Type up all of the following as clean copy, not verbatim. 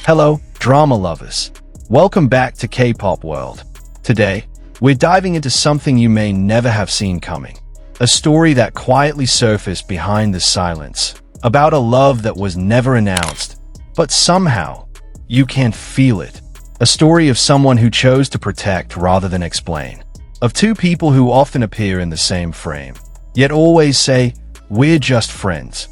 Hello, drama lovers. Welcome back to K-pop World. Today, we're diving into something you may never have seen coming. A story that quietly surfaced behind the silence, about a love that was never announced, but somehow, you can feel it. A story of someone who chose to protect rather than explain. Of two people who often appear in the same frame, yet always say, "We're just friends."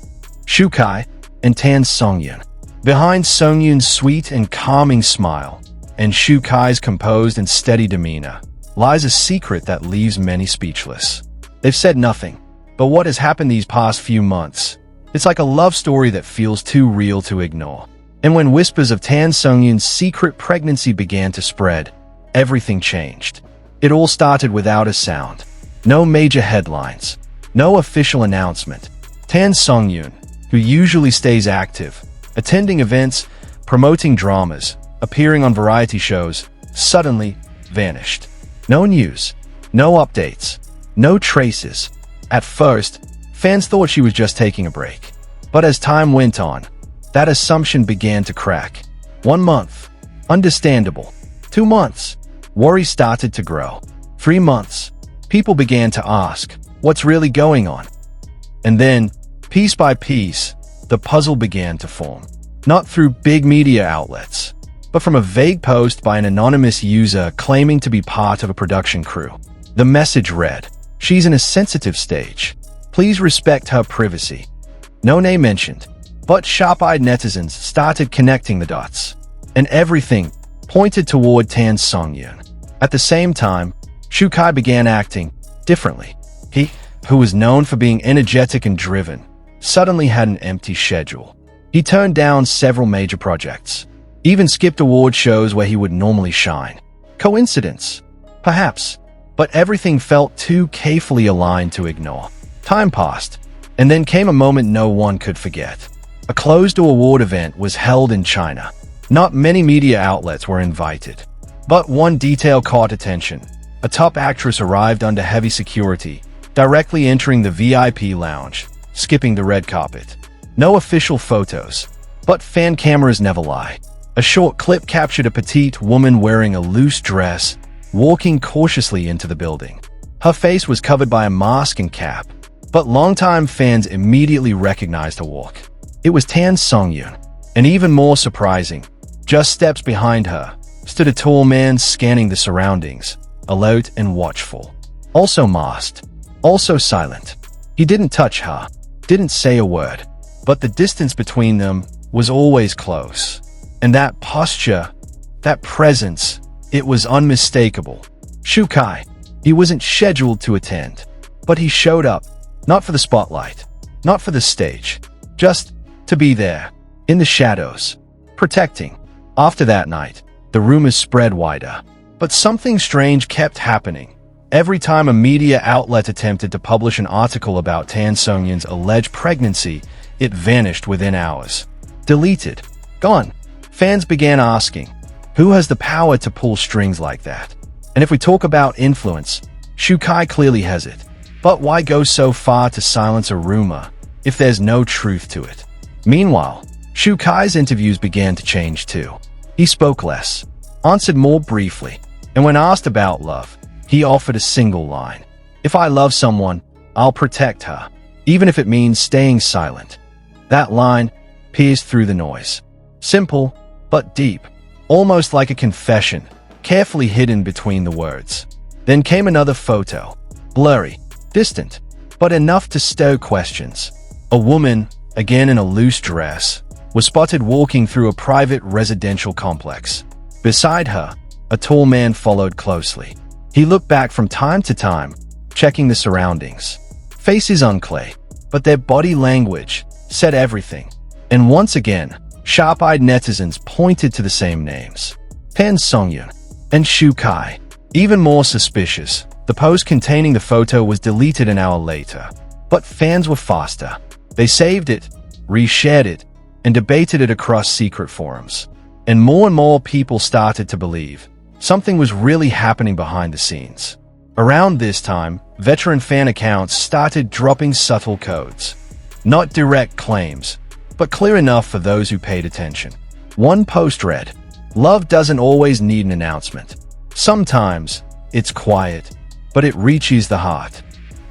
Shukai and Tan Songyun. Behind Songyun's sweet and calming smile, and Shukai's composed and steady demeanor, lies a secret that leaves many speechless. They've said nothing, but what has happened these past few months, it's like a love story that feels too real to ignore. And when whispers of Tan Songyun's secret pregnancy began to spread, everything changed. It all started without a sound. No major headlines, no official announcement. Tan Songyun, who usually stays active, attending events, promoting dramas, appearing on variety shows, suddenly vanished. No news, no updates, no traces. At first, fans thought she was just taking a break. But as time went on, that assumption began to crack. 1 month, understandable. 2 months, worry started to grow. 3 months, people began to ask, what's really going on? And then, piece by piece, the puzzle began to form. Not through big media outlets, but from a vague post by an anonymous user claiming to be part of a production crew. The message read, "She's in a sensitive stage. Please respect her privacy." No name mentioned, but sharp-eyed netizens started connecting the dots, and everything pointed toward Tan Songyun. At the same time, Shukai began acting differently. He, who was known for being energetic and driven, suddenly had an empty schedule. He turned down several major projects, even skipped award shows where he would normally shine. Coincidence? Perhaps, but everything felt too carefully aligned to ignore. Time passed, and then came a moment no one could forget. A closed-door award event was held in China. Not many media outlets were invited, but one detail caught attention. A top actress arrived under heavy security, directly entering the VIP lounge, skipping the red carpet. No official photos, but fan cameras never lie. A short clip captured a petite woman wearing a loose dress, walking cautiously into the building. Her face was covered by a mask and cap, but longtime fans immediately recognized her walk. It was Tan Songyun, and even more surprising, just steps behind her, stood a tall man scanning the surroundings, alert and watchful. Also masked, also silent. He didn't touch her, didn't say a word, but the distance between them was always close. And that posture, that presence, it was unmistakable. Shukai, he wasn't scheduled to attend, but he showed up, not for the spotlight, not for the stage, just to be there, in the shadows, protecting. After that night, the rumors spread wider, but something strange kept happening. Every time a media outlet attempted to publish an article about Tan Songyun's alleged pregnancy, it vanished within hours. Deleted. Gone. Fans began asking, who has the power to pull strings like that? And if we talk about influence, Shukai clearly has it. But why go so far to silence a rumor if there's no truth to it? Meanwhile, Shukai's interviews began to change too. He spoke less, answered more briefly, and when asked about love, he offered a single line. "If I love someone, I'll protect her, even if it means staying silent." That line pierced through the noise. Simple, but deep, almost like a confession, carefully hidden between the words. Then came another photo, blurry, distant, but enough to stir questions. A woman, again in a loose dress, was spotted walking through a private residential complex. Beside her, a tall man followed closely. He looked back from time to time, checking the surroundings. Faces unclear, but their body language said everything. And once again, sharp-eyed netizens pointed to the same names. Tan Songyun and Shukai. Even more suspicious, the post containing the photo was deleted an hour later. But fans were faster. They saved it, reshared it, and debated it across secret forums. And more people started to believe something was really happening behind the scenes. Around this time, veteran fan accounts started dropping subtle codes. Not direct claims, but clear enough for those who paid attention. One post read, "Love doesn't always need an announcement. Sometimes it's quiet, but it reaches the heart."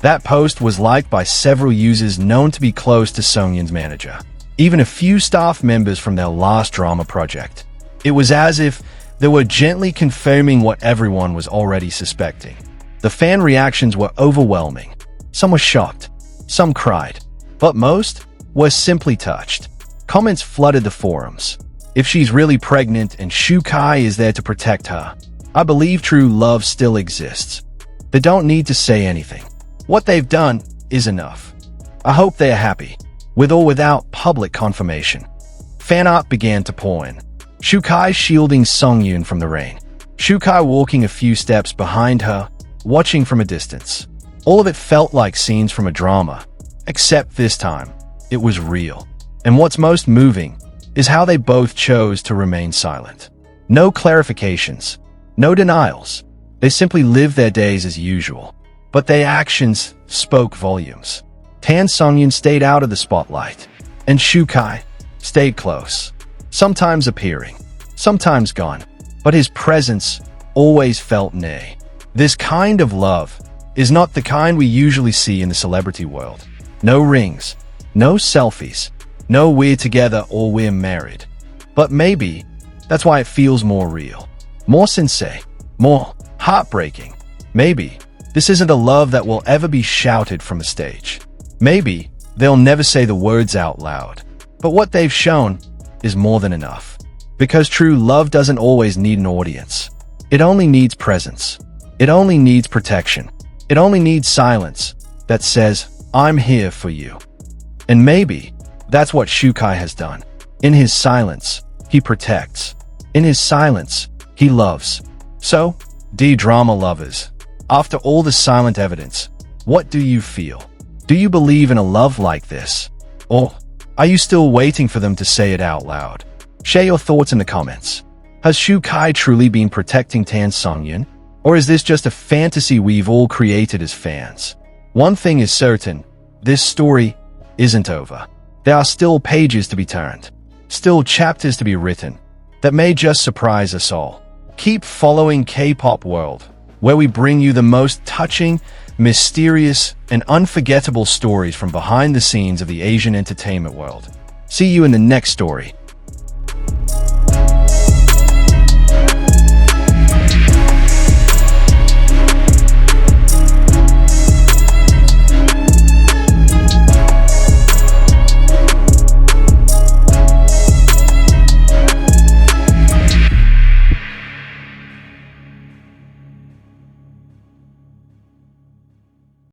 That post was liked by several users known to be close to Songyun's manager, even a few staff members from their last drama project. It was as if they were gently confirming what everyone was already suspecting. The fan reactions were overwhelming. Some were shocked, some cried, but most were simply touched. Comments flooded the forums. If she's really pregnant and Shu Kai is there to protect her, I believe true love still exists. They don't need to say anything. What they've done is enough. I hope they are happy, with or without public confirmation. Fan art began to pour in. Shu Kai shielding Songyun from the rain. Shu Kai walking a few steps behind her, watching from a distance. All of it felt like scenes from a drama, except this time, it was real. And what's most moving is how they both chose to remain silent. No clarifications, no denials. They simply lived their days as usual. But their actions spoke volumes. Tan Songyun stayed out of the spotlight, and Shu Kai stayed close, sometimes appearing, sometimes gone, but his presence always felt near. This kind of love is not the kind we usually see in the celebrity world. No rings, no selfies, no we're together or we're married. But maybe that's why it feels more real, more sincere, more heartbreaking. Maybe this isn't a love that will ever be shouted from a stage. Maybe they'll never say the words out loud. But what they've shown is more than enough. Because true love doesn't always need an audience. It only needs presence. It only needs protection. It only needs silence that says, "I'm here for you." And maybe that's what Shu Kai has done. In his silence, he protects. In his silence, he loves. So, dear drama lovers, after all the silent evidence, what do you feel? Do you believe in a love like this? Or are you still waiting for them to say it out loud? Share your thoughts in the comments. Has Shu Kai truly been protecting Tan Songyun? Or is this just a fantasy we've all created as fans? One thing is certain, this story isn't over. There are still pages to be turned, still chapters to be written, that may just surprise us all. Keep following K-Pop World, where we bring you the most touching, mysterious, and unforgettable stories from behind the scenes of the Asian entertainment world. See you in the next story.